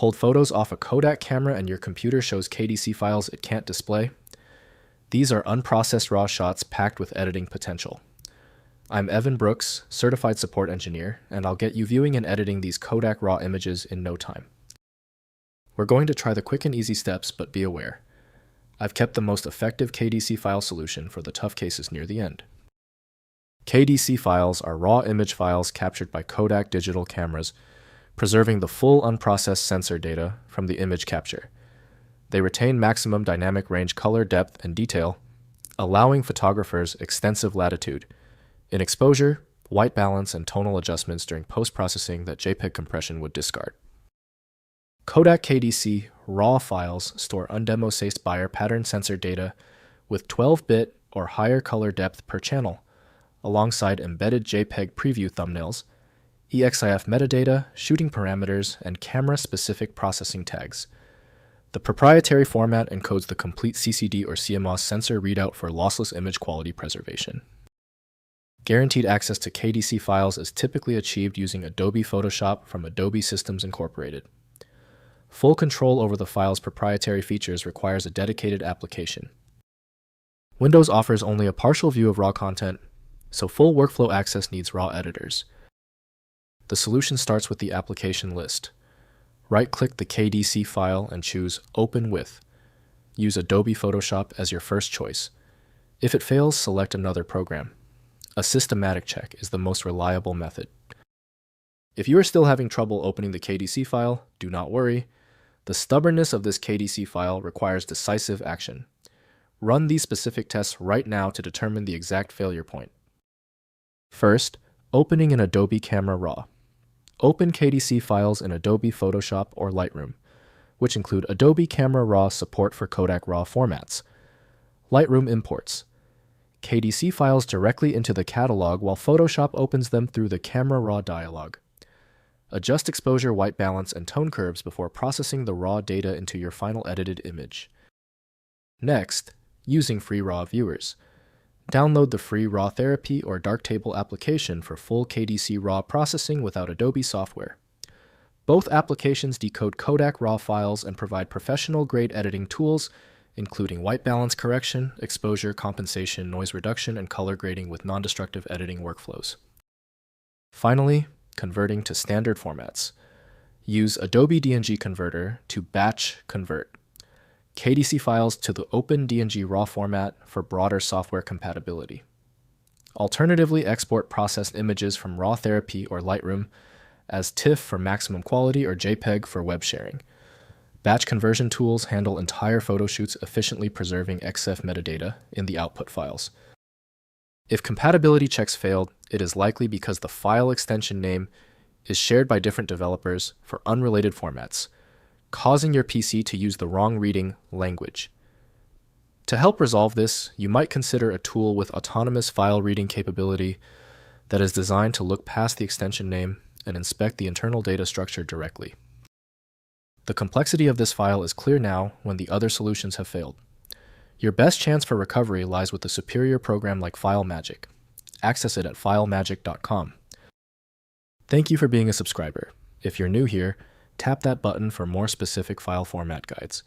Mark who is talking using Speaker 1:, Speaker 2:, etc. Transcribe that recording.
Speaker 1: pulled photos off a Kodak camera and your computer shows KDC files it can't display? These are unprocessed RAW shots packed with editing potential. I'm Evan Brooks, Certified Support Engineer, and I'll get you viewing and editing these Kodak RAW images in no time. We're going to try the quick and easy steps, but be aware. I've kept the most effective KDC file solution for the tough cases near the end. KDC files are raw image files captured by Kodak digital cameras, preserving the full unprocessed sensor data from the image capture. They retain maximum dynamic range color depth and detail, allowing photographers extensive latitude in exposure, white balance, and tonal adjustments during post-processing that JPEG compression would discard. Kodak KDC RAW files store undemosaiced Bayer pattern sensor data with 12-bit or higher color depth per channel, alongside embedded JPEG preview thumbnails, EXIF metadata, shooting parameters, and camera-specific processing tags. The proprietary format encodes the complete CCD or CMOS sensor readout for lossless image quality preservation. Guaranteed access to KDC files is typically achieved using Adobe Photoshop from Adobe Systems Incorporated. Full control over the file's proprietary features requires a dedicated application. Windows offers only a partial view of RAW content, so full workflow access needs RAW editors. The solution starts with the application list. Right-click the KDC file and choose Open With. Use Adobe Photoshop as your first choice. If it fails, select another program. A systematic check is the most reliable method. If you are still having trouble opening the KDC file, do not worry. The stubbornness of this KDC file requires decisive action. Run these specific tests right now to determine the exact failure point. First, opening in Adobe Camera Raw. Open KDC files in Adobe Photoshop or Lightroom, which include Adobe Camera Raw support for Kodak RAW formats. Lightroom imports KDC files directly into the catalog while Photoshop opens them through the Camera Raw dialog. Adjust exposure, white balance, and tone curves before processing the raw data into your final edited image. Next, using free RAW viewers. Download the free RAW Therapy or Darktable application for full KDC RAW processing without Adobe software. Both applications decode Kodak RAW files and provide professional-grade editing tools, including white balance correction, exposure, compensation, noise reduction, and color grading with non-destructive editing workflows. Finally, converting to standard formats. Use Adobe DNG Converter to batch convert KDC files to the Open DNG RAW format for broader software compatibility. Alternatively, export processed images from RAW Therapy or Lightroom as TIFF for maximum quality or JPEG for web sharing. Batch conversion tools handle entire photo shoots efficiently, preserving EXIF metadata in the output files. If compatibility checks failed, it is likely because the file extension name is shared by different developers for unrelated formats, causing your PC to use the wrong reading language. To help resolve this, you might consider a tool with autonomous file reading capability that is designed to look past the extension name and inspect the internal data structure directly. The complexity of this file is clear now when the other solutions have failed. Your best chance for recovery lies with a superior program like FileMagick. Access it at filemagick.com. Thank you for being a subscriber. If you're new here, tap that button for more specific file format guides.